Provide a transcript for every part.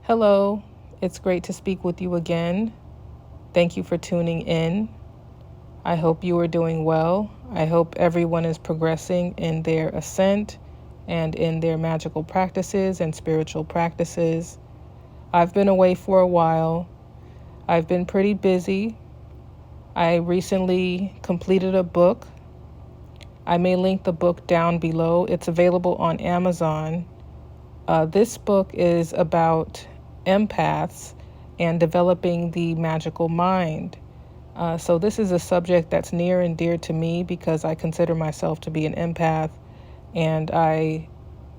Hello, it's great to speak with you again. Thank you for tuning in. I hope you are doing well. I hope everyone is progressing in their ascent and in their magical practices and spiritual practices. I've been away for a while. I've been pretty busy. I recently completed a book. I may link the book down below. It's available on Amazon. This book is about empaths and developing the magical mind. So this is a subject that's near and dear to me because I consider myself to be an empath, and I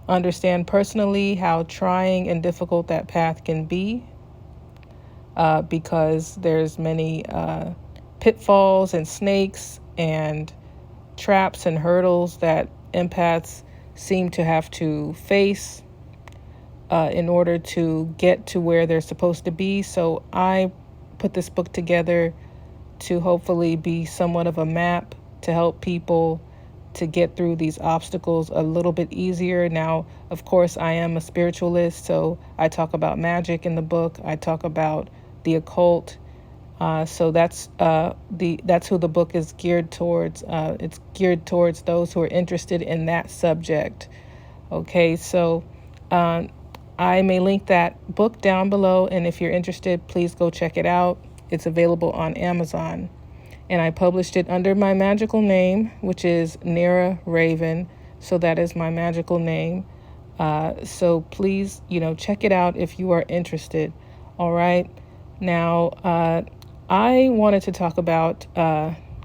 understand personally how trying and difficult that path can be, because there's many pitfalls and snakes and traps and hurdles that empaths seem to have to face in order to get to where they're supposed to be. So I put this book together to hopefully be somewhat of a map to help people to get through these obstacles a little bit easier. Now, of course, I am a spiritualist, so I talk about magic in the book. I talk about the occult. So that's who the book is geared towards. It's geared towards those who are interested in that subject. Okay, so I may link that book down below, and if you're interested, please go check it out. It's available on Amazon. And I published it under my magical name, which is Nera Raven. So that is my magical name. So please, check it out if you are interested. All right. Now, I wanted to talk about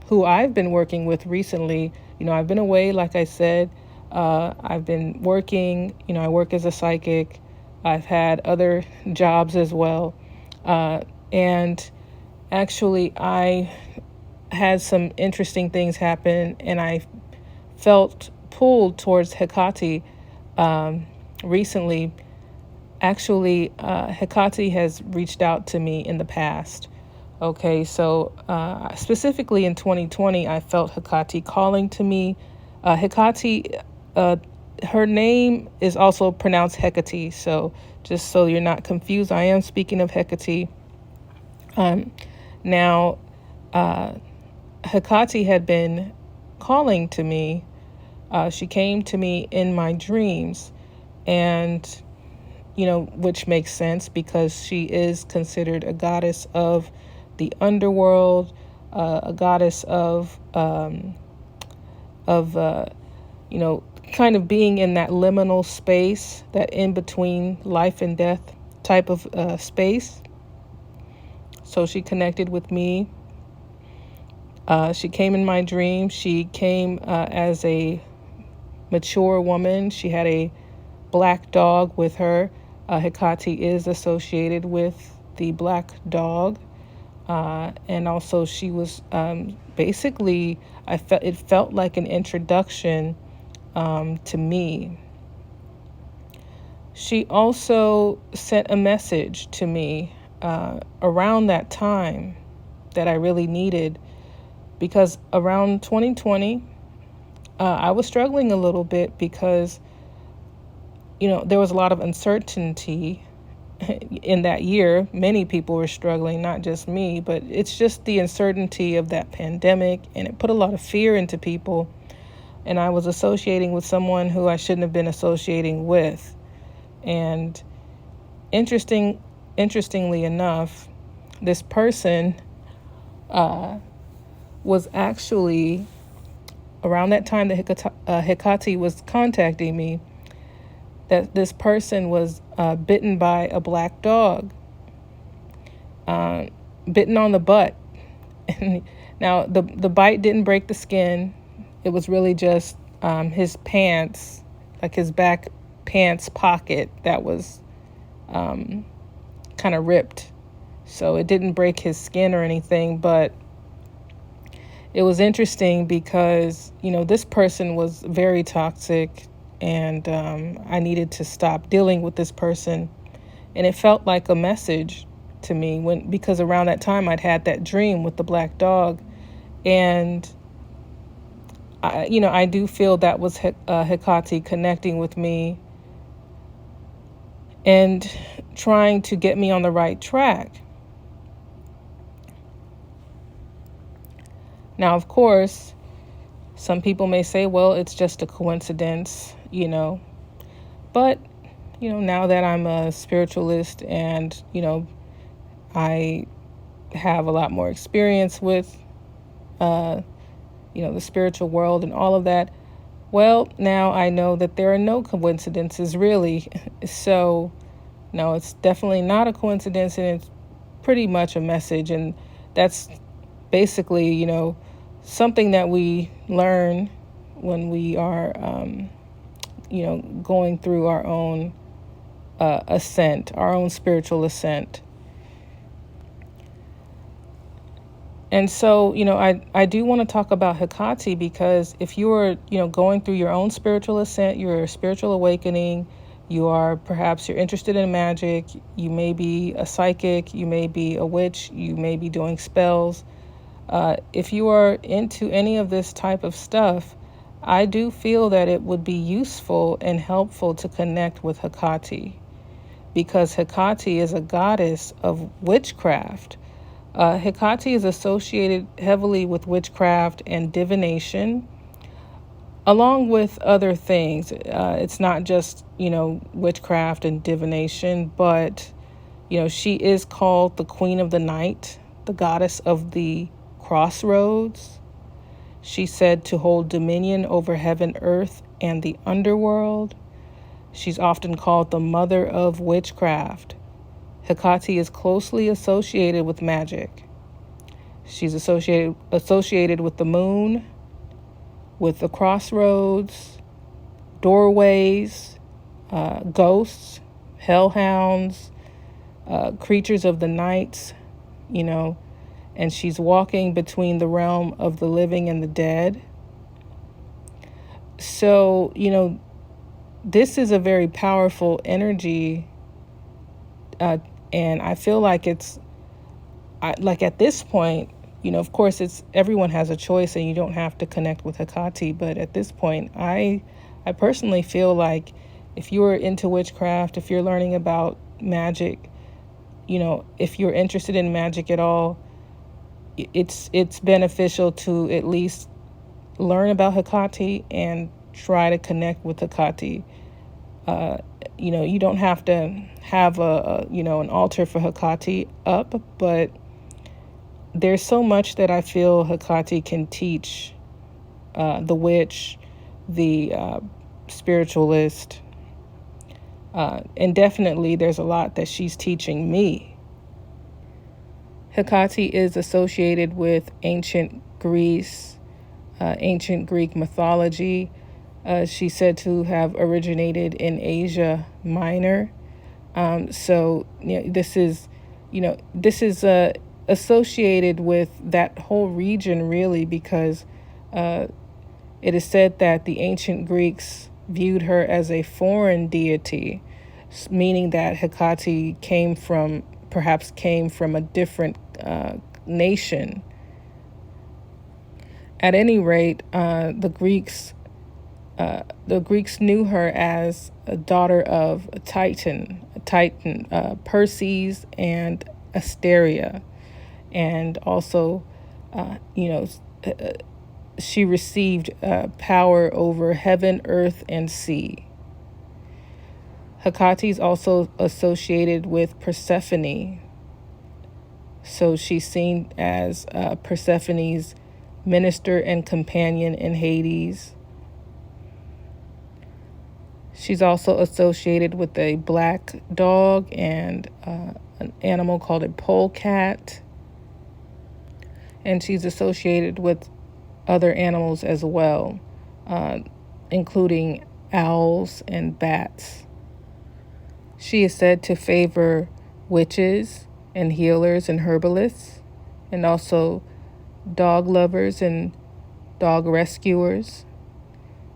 who I've been working with recently. I've been away, like I said. I've been working, I work as a psychic. I've had other jobs as well. And actually, I had some interesting things happen, and I felt pulled towards Hecate recently. Actually, Hecate has reached out to me in the past. Okay, so specifically in 2020, I felt Hecate calling to me. Hecate, her name is also pronounced Hecate, so just so you're not confused, I am speaking of Hecate. Now, Hecate had been calling to me. She came to me in my dreams, and which makes sense because she is considered a goddess of the underworld, a goddess of kind of being in that liminal space, that in between life and death type of space. So she connected with me. She came in my dream. She came as a mature woman. She had a black dog with her. Hecate is associated with the black dog. And also she was basically, it felt like an introduction to me. She also sent a message to me around that time that I really needed, because around 2020, I was struggling a little bit because, there was a lot of uncertainty in that year. Many people were struggling, not just me, but it's just the uncertainty of that pandemic, and it put a lot of fear into people. And I was associating with someone who I shouldn't have been associating with. And interestingly enough, this person was actually around that time that Hecate was contacting me, that this person was bitten by a black dog, bitten on the butt. Now, the bite didn't break the skin. It was really just his pants, like his back pants pocket that was kind of ripped. So it didn't break his skin or anything, but it was interesting because, this person was very toxic, and I needed to stop dealing with this person. And it felt like a message to me because around that time I'd had that dream with the black dog. And I do feel that was Hecate connecting with me and trying to get me on the right track. Now, of course, some people may say, well, it's just a coincidence, but, now that I'm a spiritualist and, I have a lot more experience with, the spiritual world and all of that, well, now I know that there are no coincidences, really. So, no, it's definitely not a coincidence, and it's pretty much a message. And that's basically, something that we learn when we are, going through our own ascent, our own spiritual ascent. And so, I do want to talk about Hecate, because if you are, going through your own spiritual ascent, your spiritual awakening, perhaps you're interested in magic, you may be a psychic, you may be a witch, you may be doing spells. If you are into any of this type of stuff, I do feel that it would be useful and helpful to connect with Hecate, because Hecate is a goddess of witchcraft. Hecate is associated heavily with witchcraft and divination, along with other things. It's not just, witchcraft and divination, but, she is called the Queen of the Night, the goddess of the crossroads. She's said to hold dominion over heaven, earth, and the underworld. She's often called the mother of witchcraft. Hecate is closely associated with magic. She's associated with the moon, with the crossroads, doorways, ghosts, hellhounds, creatures of the night, and she's walking between the realm of the living and the dead. So, this is a very powerful energy, and I feel like at this point, of course, everyone has a choice, and you don't have to connect with Hecate. But at this point, I personally feel like if you're into witchcraft, if you're learning about magic, if you're interested in magic at all, it's beneficial to at least learn about Hecate and try to connect with Hecate. You don't have to have an altar for Hecate up, but there's so much that I feel Hecate can teach the witch, the spiritualist, and definitely there's a lot that she's teaching me. Hecate is associated with ancient Greece, ancient Greek mythology. She's said to have originated in Asia Minor. So this is associated with that whole region, really, because it is said that the ancient Greeks viewed her as a foreign deity, meaning that Hecate came from a different nation. At any rate, the Greeks knew her as a daughter of a Titan, Perses and Asteria, and also, she received power over heaven, earth, and sea. Hecate is also associated with Persephone, so she's seen as Persephone's minister and companion in Hades. She's also associated with a black dog and an animal called a polecat. And she's associated with other animals as well, including owls and bats. She is said to favor witches and healers and herbalists, and also dog lovers and dog rescuers.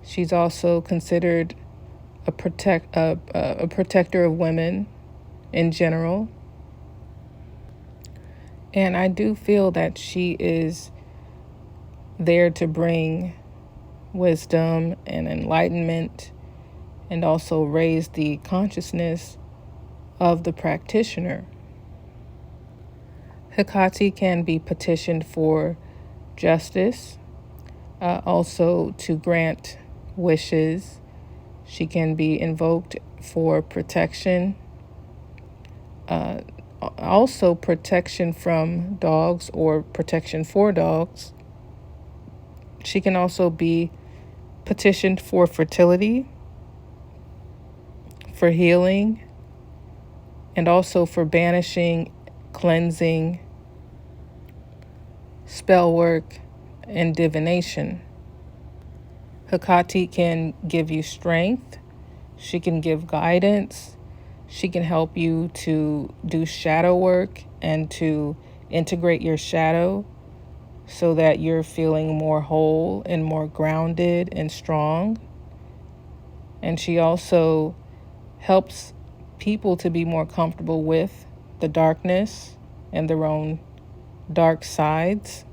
She's also considered a protector of women in general. And I do feel that she is there to bring wisdom and enlightenment, and also raise the consciousness of the practitioner. Hecate can be petitioned for justice, also to grant wishes. She can be invoked for protection, also protection from dogs or protection for dogs. She can also be petitioned for fertility, for healing, and also for banishing, cleansing, spellwork, and divination. Hecate can give you strength. She can give guidance. She can help you to do shadow work and to integrate your shadow so that you're feeling more whole and more grounded and strong. And she also helps people to be more comfortable with the darkness and their own dark sides.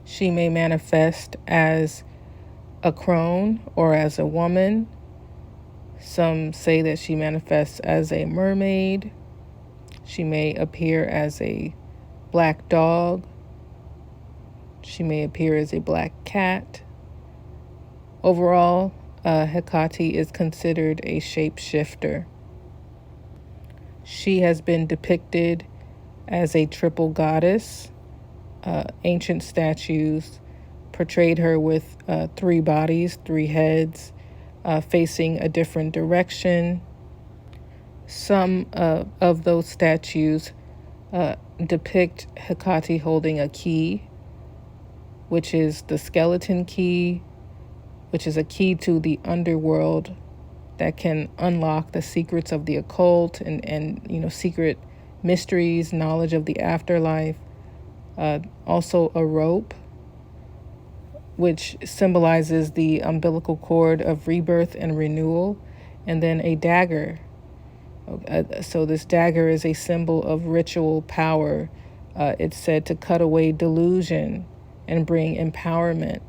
She may manifest as a crone or as a woman. Some say that she manifests as a mermaid. She may appear as a black dog. She may appear as a black cat. Overall, Hecate is considered a shapeshifter. She has been depicted as a triple goddess. Ancient statues portrayed her with 3 bodies, 3 heads, facing a different direction. Some of those statues depict Hecate holding a key, which is the skeleton key, which is a key to the underworld that can unlock the secrets of the occult and secret mysteries, knowledge of the afterlife. Also a rope, which symbolizes the umbilical cord of rebirth and renewal, and then a dagger. So this dagger is a symbol of ritual power. It's said to cut away delusion and bring empowerment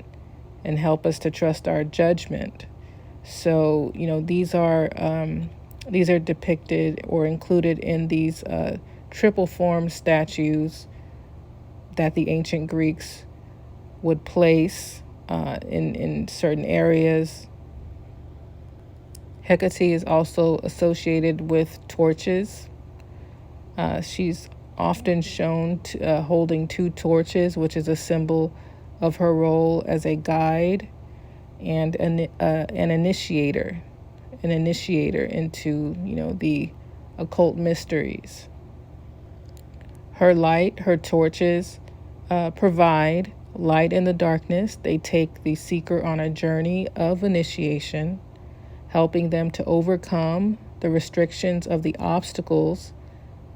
and help us to trust our judgment. So, these are depicted or included in these triple form statues that the ancient Greeks would place in certain areas. Hecate is also associated with torches. She's often shown holding 2 torches, which is a symbol of her role as a guide and an initiator into the occult mysteries. Her light, her torches, provide light in the darkness. They take the seeker on a journey of initiation, helping them to overcome the restrictions of the obstacles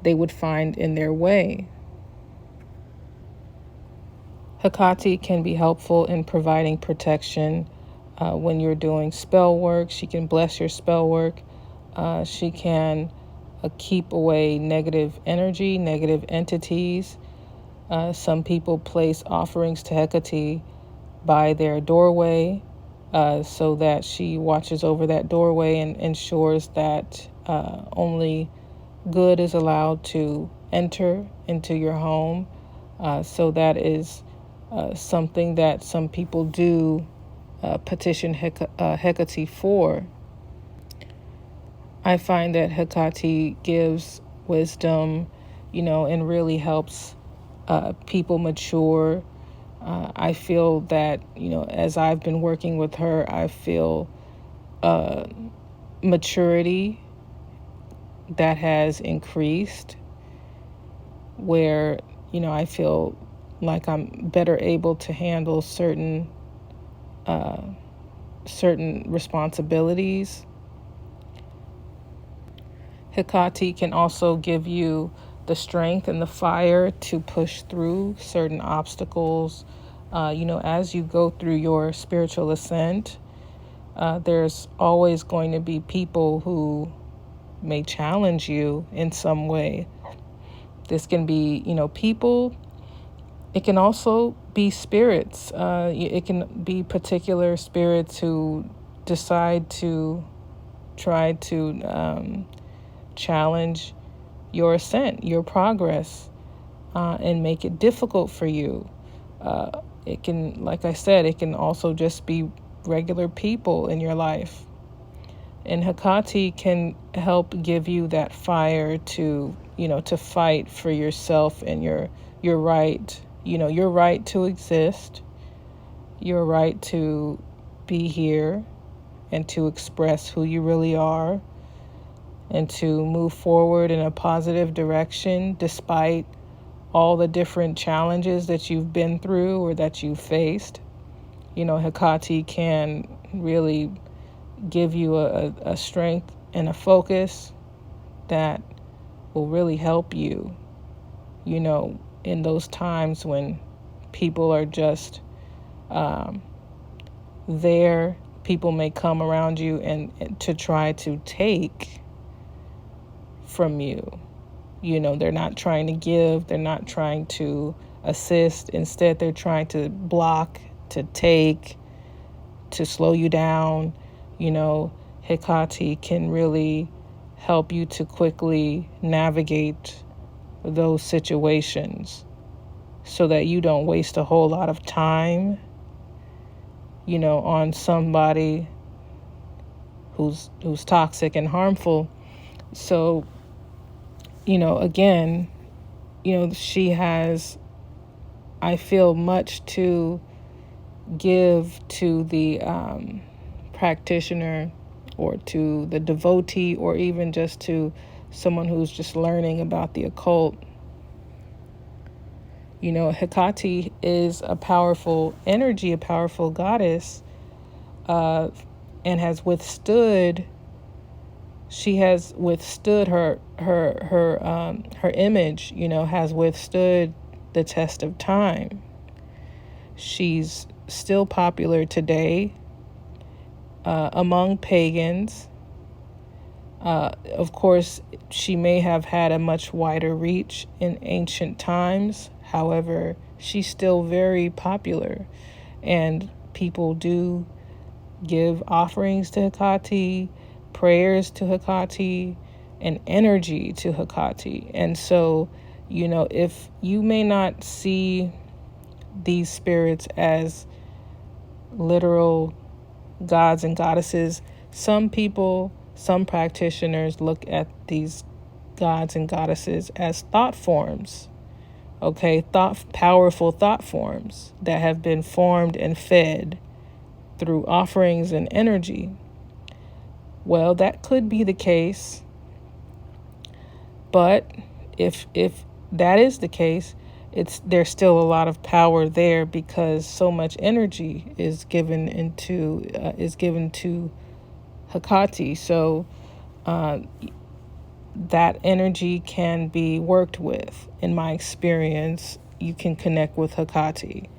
they would find in their way. Hecate can be helpful in providing protection when you're doing spell work. She can bless your spell work. She can keep away negative energy, negative entities. Some people place offerings to Hecate by their doorway so that she watches over that doorway and ensures that only good is allowed to enter into your home. So that is something that some people do petition Hecate for. I find that Hecate gives wisdom, and really helps people mature. I feel that, as I've been working with her, I feel maturity that has increased, where, I feel like I'm better able to handle certain responsibilities. Hecate can also give you the strength and the fire to push through certain obstacles. As you go through your spiritual ascent, there's always going to be people who may challenge you in some way. This can be, people. It can also be spirits. It can be particular spirits who decide to try to challenge your ascent, your progress, and make it difficult for you. It can, like I said, it can also just be regular people in your life. And Hecate can help give you that fire to, to fight for yourself and your right, your right to exist, your right to be here and to express who you really are and to move forward in a positive direction despite all the different challenges that you've been through or that you've faced. Hecate can really give you a strength and a focus that will really help you, in those times when people are just there. People may come around you and to try to take from you. They're not trying to give, they're not trying to assist. Instead, they're trying to block, to take, to slow you down. Hecate can really help you to quickly navigate those situations so that you don't waste a whole lot of time, on somebody who's toxic and harmful. So, again, she has, I feel, much to give to the practitioner or to the devotee or even just to someone who's just learning about the occult. Hecate is a powerful energy, a powerful goddess, and has withstood. She has withstood her image. Has withstood the test of time. She's still popular today among pagans. Of course, she may have had a much wider reach in ancient times. However, she's still very popular, and people do give offerings to Hecate, prayers to Hecate, and energy to Hecate. And so, if you may not see these spirits as literal gods and goddesses, some people, some practitioners look at these gods and goddesses as thought forms. Okay, powerful thought forms that have been formed and fed through offerings and energy. Well, that could be the case, but if that is the case, there's still a lot of power there because so much energy is given to Hecate. So that energy can be worked with. In my experience, you can connect with Hecate.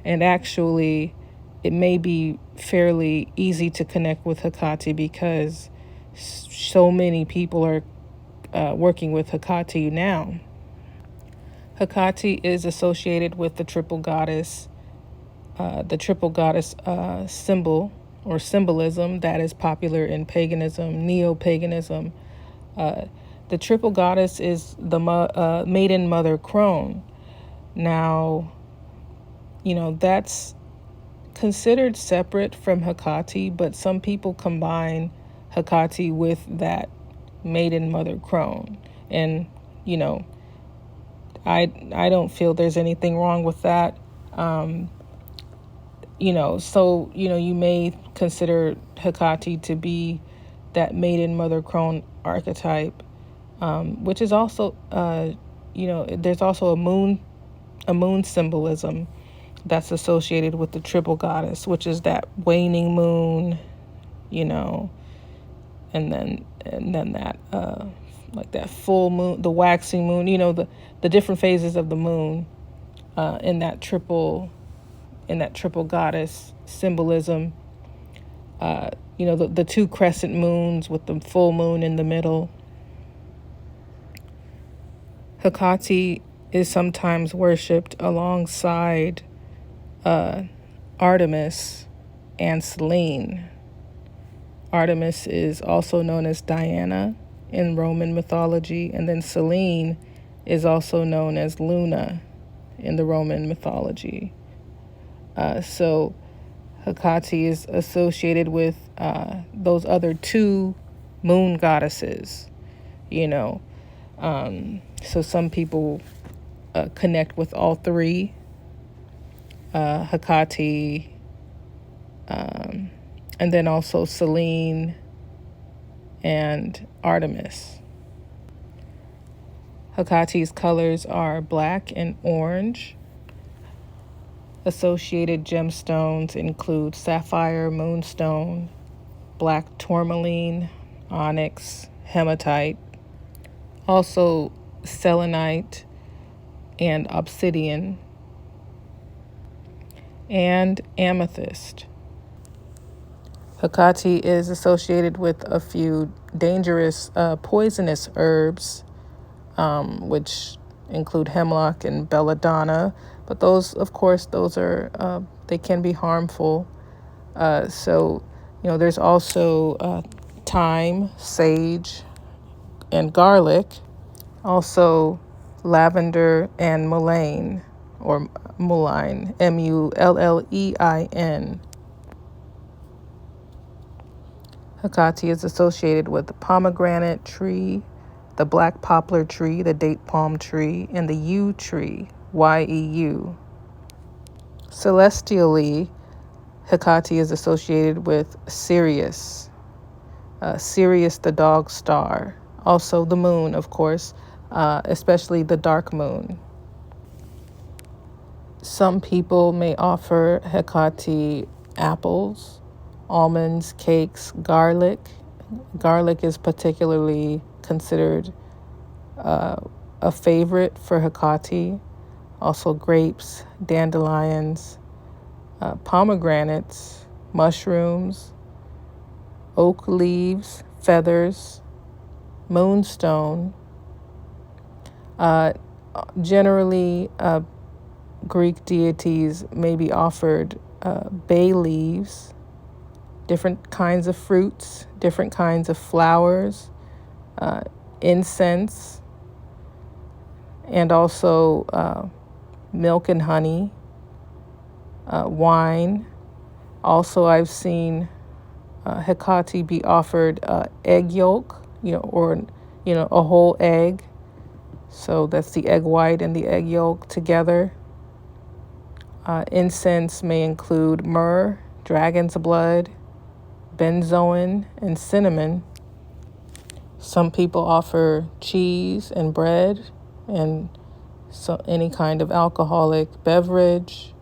And actually, it may be fairly easy to connect with Hecate because so many people are working with Hecate now. Hecate is associated with the triple goddess symbol or symbolism that is popular in paganism, neo-paganism. The triple goddess is the maiden mother crone. Now, that's considered separate from Hecate, but some people combine Hecate with that maiden mother crone. And, I don't feel there's anything wrong with that. So, you may consider Hecate to be that maiden mother crone archetype, which is also, there's also a moon symbolism that's associated with the triple goddess, which is that waning moon, and then that like that full moon, the waxing moon, the different phases of the moon in that triple goddess symbolism. The two crescent moons with the full moon in the middle. Hecate is sometimes worshipped alongside Artemis and Selene. Artemis is also known as Diana, in Roman mythology. And then Selene is also known as Luna in the Roman mythology. So Hecate is associated with those other two moon goddesses, you know. So some people connect with all three, Hecate, and then also Selene and Artemis. Hecate's colors are black and orange. Associated gemstones include sapphire, moonstone, black tourmaline, onyx, hematite, also selenite and obsidian, and amethyst. Hecate is associated with a few dangerous poisonous herbs, which include hemlock and belladonna. But those, of course, they can be harmful. So, there's also thyme, sage, and garlic. Also, lavender and mullein, or mullein, mullein. Hecate is associated with the pomegranate tree, the black poplar tree, the date palm tree, and the yew tree, Yeu. Celestially, Hecate is associated with Sirius, Sirius the dog star, also the moon, of course, especially the dark moon. Some people may offer Hecate apples, almonds, cakes, garlic. Garlic is particularly considered a favorite for Hecate. Also grapes, dandelions, pomegranates, mushrooms, oak leaves, feathers, moonstone. Generally, Greek deities may be offered bay leaves, different kinds of fruits, different kinds of flowers, incense, and also milk and honey, wine. Also, I've seen Hecate be offered egg yolk, or a whole egg. So that's the egg white and the egg yolk together. Incense may include myrrh, dragon's blood, benzoin, and cinnamon. Some people offer cheese and bread and any kind of alcoholic beverage.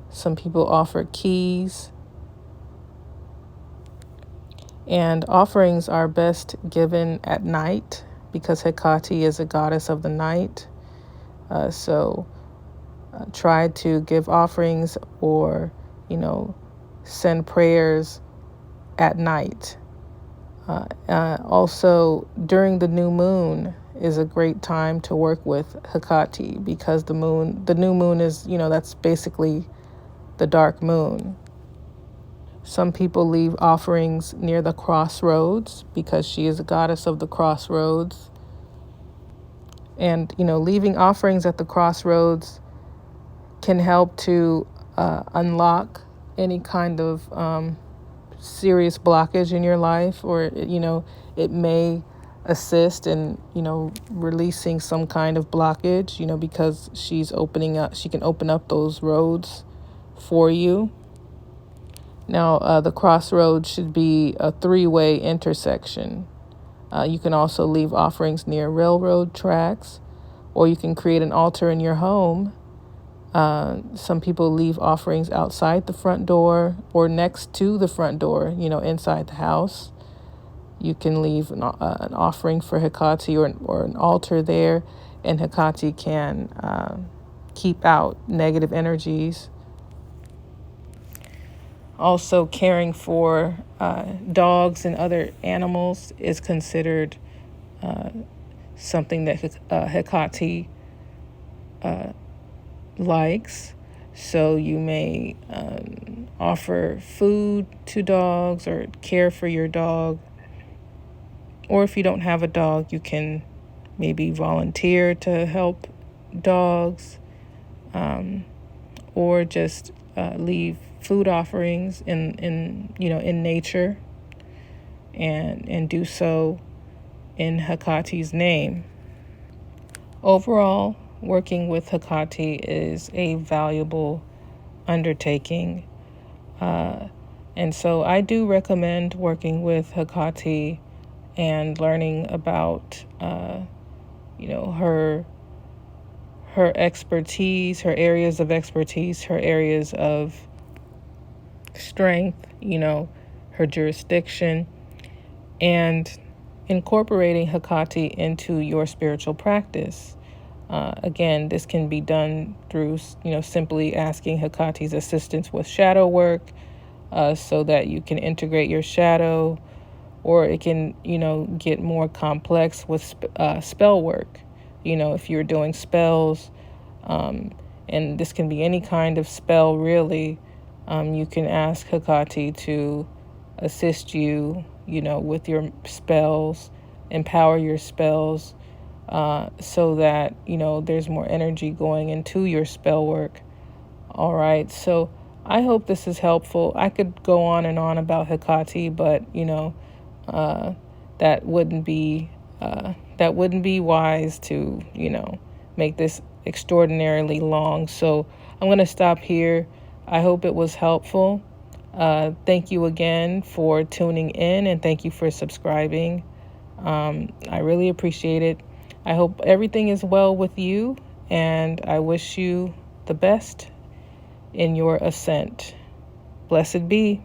Some people offer keys. And offerings are best given at night because Hecate is a goddess of the night. So try to give offerings or, send prayers at night. Also, during the new moon is a great time to work with Hecate because the new moon is, that's basically the dark moon. Some people leave offerings near the crossroads because she is a goddess of the crossroads. And, leaving offerings at the crossroads can help to unlock any kind of serious blockage in your life, or, it may assist in, releasing some kind of blockage, because she can open up those roads for you. Now, the crossroads should be a 3-way intersection. You can also leave offerings near railroad tracks, or you can create an altar in your home. Some people leave offerings outside the front door or next to the front door, inside the house. You can leave an offering for Hecate or an altar there, and Hecate can keep out negative energies. Also, caring for dogs and other animals is considered something that Hecate likes. So you may offer food to dogs or care for your dog. Or if you don't have a dog, you can maybe volunteer to help dogs, or just leave food offerings in nature, and do so in Hecate's name. Overall, working with Hecate is a valuable undertaking. And so I do recommend working with Hecate and learning about, her expertise, her areas of expertise, her areas of strength, her jurisdiction, and incorporating Hecate into your spiritual practice. Again, this can be done through, simply asking Hecate's assistance with shadow work, so that you can integrate your shadow, or it can, get more complex with spell work. If you're doing spells, and this can be any kind of spell, really, you can ask Hecate to assist you, with your spells, empower your spells, so that, there's more energy going into your spell work. All right. So I hope this is helpful. I could go on and on about Hecate, but, that wouldn't be wise to, make this extraordinarily long. So I'm going to stop here. I hope it was helpful. Thank you again for tuning in, and thank you for subscribing. I really appreciate it. I hope everything is well with you, and I wish you the best in your ascent. Blessed be.